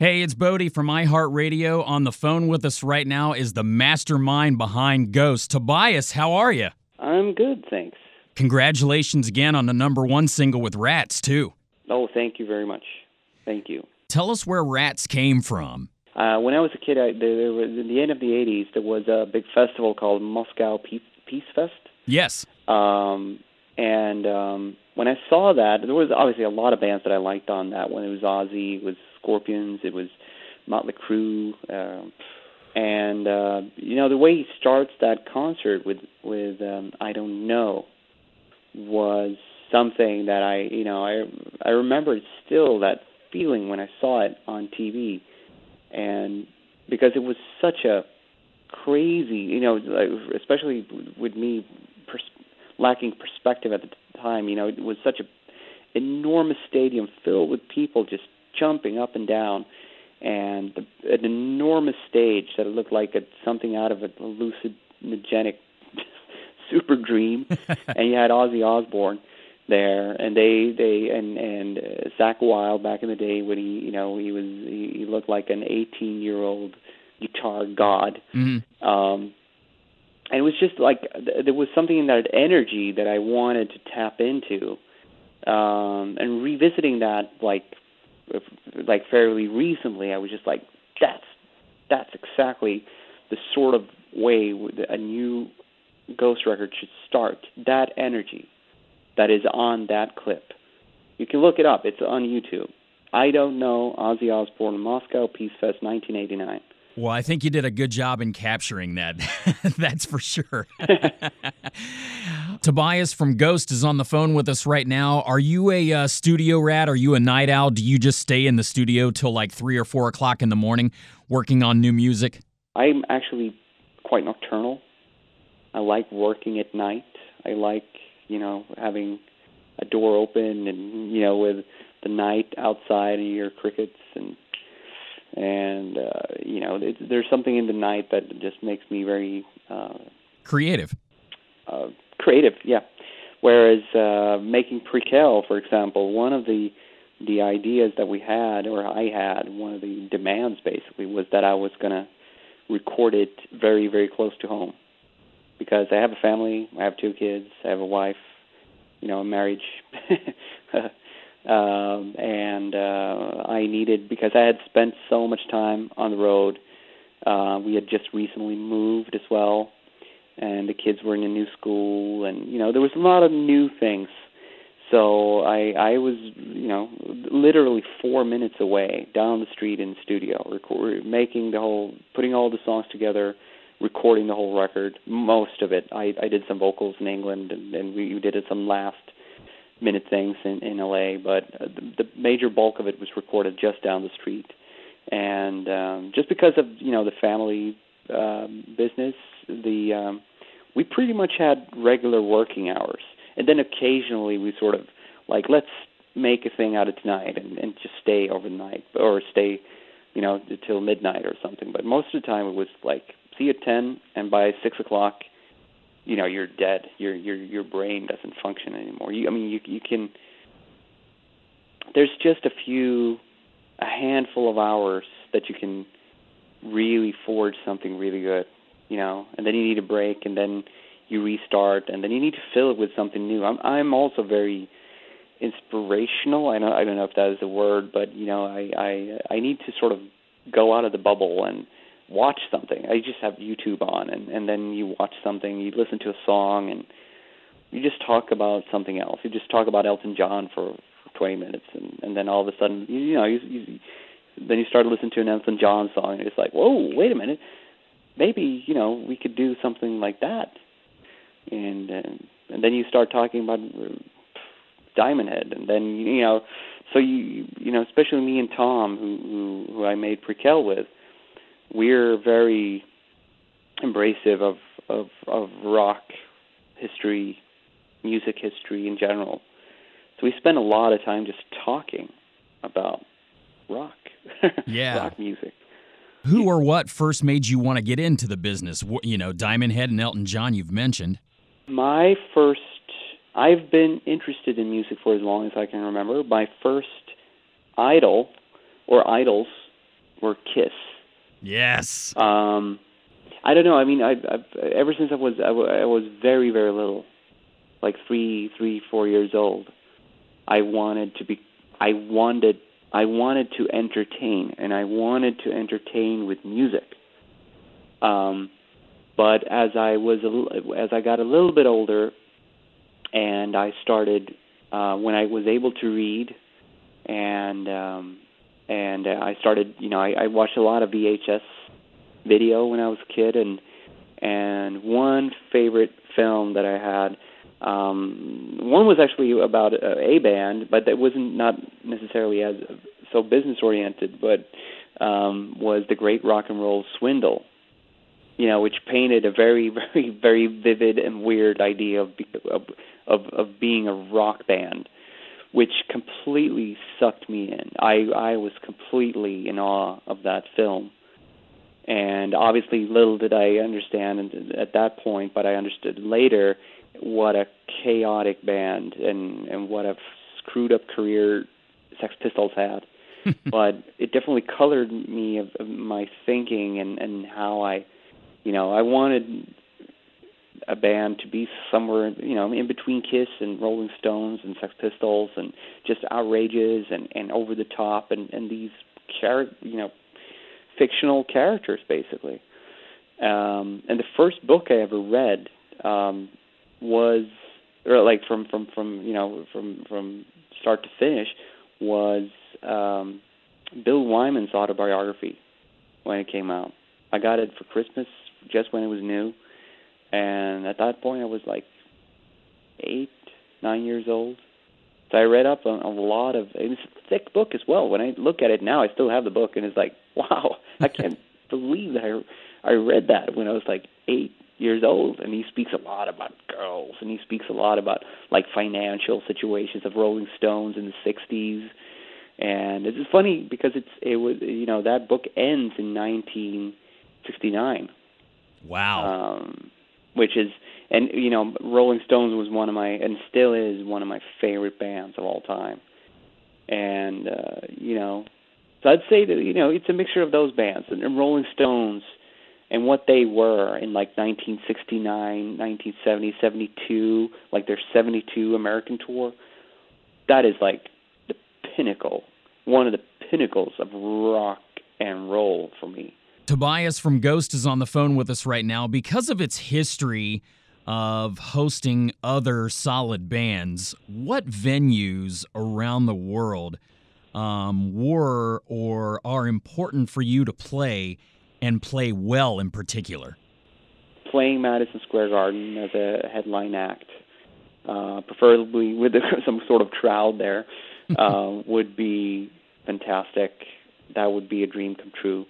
Hey, it's Bodhi from iHeartRadio. On the phone with us right now is the mastermind behind Ghost. Tobias, how are you? I'm good, thanks. Congratulations again on the #1 single with Rats, too. Oh, thank you very much. Thank you. Tell us where Rats came from. When I was a kid, there was, in the end of the 80s, there was a big festival called Moscow Peace Fest. Yes. When I saw that, there was obviously a lot of bands that I liked on that one. It was Ozzy, it was Scorpions, it was Motley Crue, the way he starts that concert with I Don't Know was something that I remembered still, that feeling when I saw it on TV, and because it was such a crazy, especially with me lacking perspective at the time, it was such a enormous stadium filled with people just jumping up and down, and an enormous stage that looked like something out of a hallucinogenic super dream. And you had Ozzy Osbourne there, and and Zakk Wylde back in the day when he looked like an 18-year-old guitar god. Mm-hmm. And it was just like there was something in that energy that I wanted to tap into, and revisiting that like fairly recently, I was just like, that's exactly the sort of way a new Ghost record should start. That energy that is on that clip. You can look it up. It's on YouTube. I Don't Know, Ozzy Osbourne, Moscow Peace Fest, 1989. Well, I think you did a good job in capturing that. That's for sure. Tobias from Ghost is on the phone with us right now. Are you a studio rat? Are you a night owl? Do you just stay in the studio till like 3 or 4 o'clock in the morning working on new music? I'm actually quite nocturnal. I like working at night. I like, having a door open and, with the night outside and you hear crickets and there's something in the night that just makes me very creative. Creative, yeah. Whereas making Prequel, for example, one of the ideas that we had, or I had, one of the demands basically was that I was going to record it very, very close to home, because I have a family, I have 2 kids, I have a wife, a marriage. I needed, because I had spent so much time on the road, we had just recently moved as well, and the kids were in a new school, and, there was a lot of new things. So I was, literally 4 minutes away, down the street in the studio, putting all the songs together, recording the whole record, most of it. I did some vocals in England, and we did some last-minute things in L.A., but the major bulk of it was recorded just down the street. And just because of, the family business, we pretty much had regular working hours. And then occasionally we sort of, like, let's make a thing out of tonight and just stay overnight, or stay, till midnight or something. But most of the time it was like, see you at 10, and by 6 o'clock, you're dead. Your brain doesn't function anymore. You can. There's just a handful of hours that you can really forge something really good, and then you need a break, and then you restart, and then you need to fill it with something new. I'm also very inspirational. I don't know if that is a word, but I need to sort of go out of the bubble and watch something. I just have YouTube on, and then you watch something, you listen to a song, and you just talk about something else. You just talk about Elton John for 20 minutes, and then all of a sudden, then you start listening to an Elton John song, and it's like, whoa, wait a minute, maybe, we could do something like that. And then you start talking about Diamond Head, and then, so especially me and Tom, who I made Prequel with, we're very embracive of rock history, music history in general. So we spend a lot of time just talking about rock, rock music. Who or what first made you want to get into the business? Diamond Head and Elton John you've mentioned. I've been interested in music for as long as I can remember. My first idol, or idols, were Kiss. Yes. I don't know. I mean, I've ever since I was very, very little, like 4 years old, I wanted to entertain, and I wanted to entertain with music. But as I got a little bit older, and I started when I was able to read, and I started, I watched a lot of VHS video when I was a kid, and one favorite film that I had, one was actually about a band, but that wasn't not necessarily as so business oriented, but was The Great Rock and Roll Swindle, which painted a very, very, very vivid and weird idea of being a rock band, which completely sucked me in. I was completely in awe of that film. And obviously little did I understand at that point, but I understood later what a chaotic band and what a screwed up career Sex Pistols had. But it definitely colored me of my thinking and how I wanted a band to be somewhere, in between Kiss and Rolling Stones and Sex Pistols, and just outrageous and over the top and these fictional characters, basically. And the first book I ever read was, or like from start to finish, was Bill Wyman's autobiography when it came out. I got it for Christmas just when it was new, and at that point I was like 8, 9 years old. So I read up on a lot of, it's a thick book as well. When I look at it now, I still have the book, and it's like, wow, I can't believe that I read that when I was like 8 years old. And he speaks a lot about girls, and he speaks a lot about like financial situations of Rolling Stones in the 60s. And it's funny because it was that book ends in 1969. Wow. Which is, and Rolling Stones was one of my, and still is one of my favorite bands of all time. And so I'd say that it's a mixture of those bands and Rolling Stones and what they were in like 1969, 1970, 72, like their 72 American tour. That is like the pinnacle, one of the pinnacles of rock and roll for me. Tobias from Ghost is on the phone with us right now. Because of its history of hosting other solid bands, what venues around the world were or are important for you to play and play well in particular? Playing Madison Square Garden as a headline act, preferably with some sort of crowd there, would be fantastic. That would be a dream come true.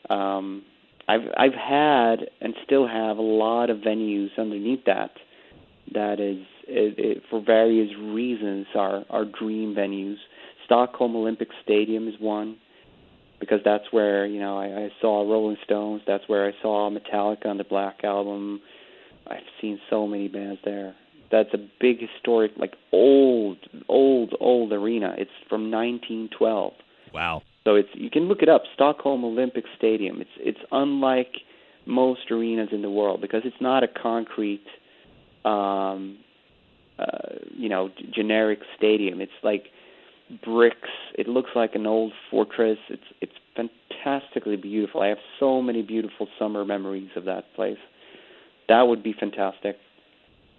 I've had and still have a lot of venues underneath that is for various reasons are dream venues. Stockholm Olympic Stadium is one, because that's where I saw Rolling Stones. That's where I saw Metallica on the Black Album. I've seen so many bands there. That's a big historic, like old arena. It's from 1912. Wow. So you can look it up, Stockholm Olympic Stadium. It's unlike most arenas in the world because it's not a concrete, generic stadium. It's like bricks. It looks like an old fortress. It's fantastically beautiful. I have so many beautiful summer memories of that place. That would be fantastic.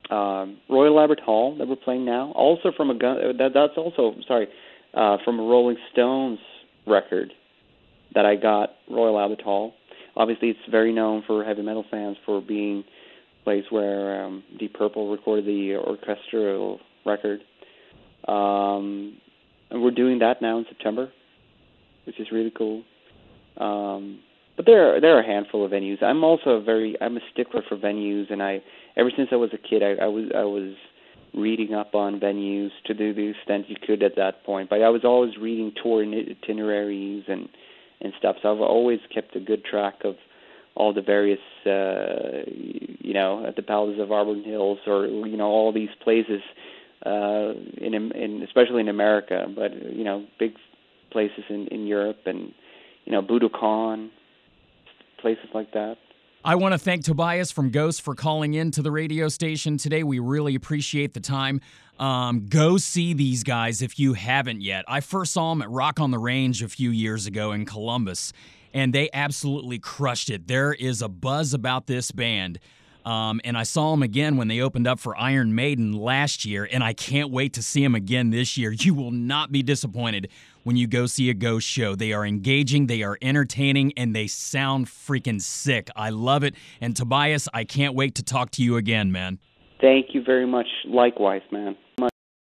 Royal Albert Hall that we're playing now, also from from a Rolling Stones record that I got, Royal Albert Hall. Obviously, it's very known for heavy metal fans for being a place where Deep Purple recorded the orchestral record. And we're doing that now in September, which is really cool. But there are a handful of venues. I'm a stickler for venues, and ever since I was a kid, I was reading up on venues to the extent you could at that point. But I was always reading tour itineraries and stuff. So I've always kept a good track of all the various, at the Palace of Auburn Hills, or all these places, especially in America, but big places in Europe and Budokan, places like that. I want to thank Tobias from Ghost for calling in to the radio station today. We really appreciate the time. Go see these guys if you haven't yet. I first saw them at Rock on the Range a few years ago in Columbus, and they absolutely crushed it. There is a buzz about this band. And I saw them again when they opened up for Iron Maiden last year, and I can't wait to see them again this year. You will not be disappointed when you go see a Ghost show. They are engaging, they are entertaining, and they sound freaking sick. I love it. And Tobias, I can't wait to talk to you again, man. Thank you very much. Likewise, man.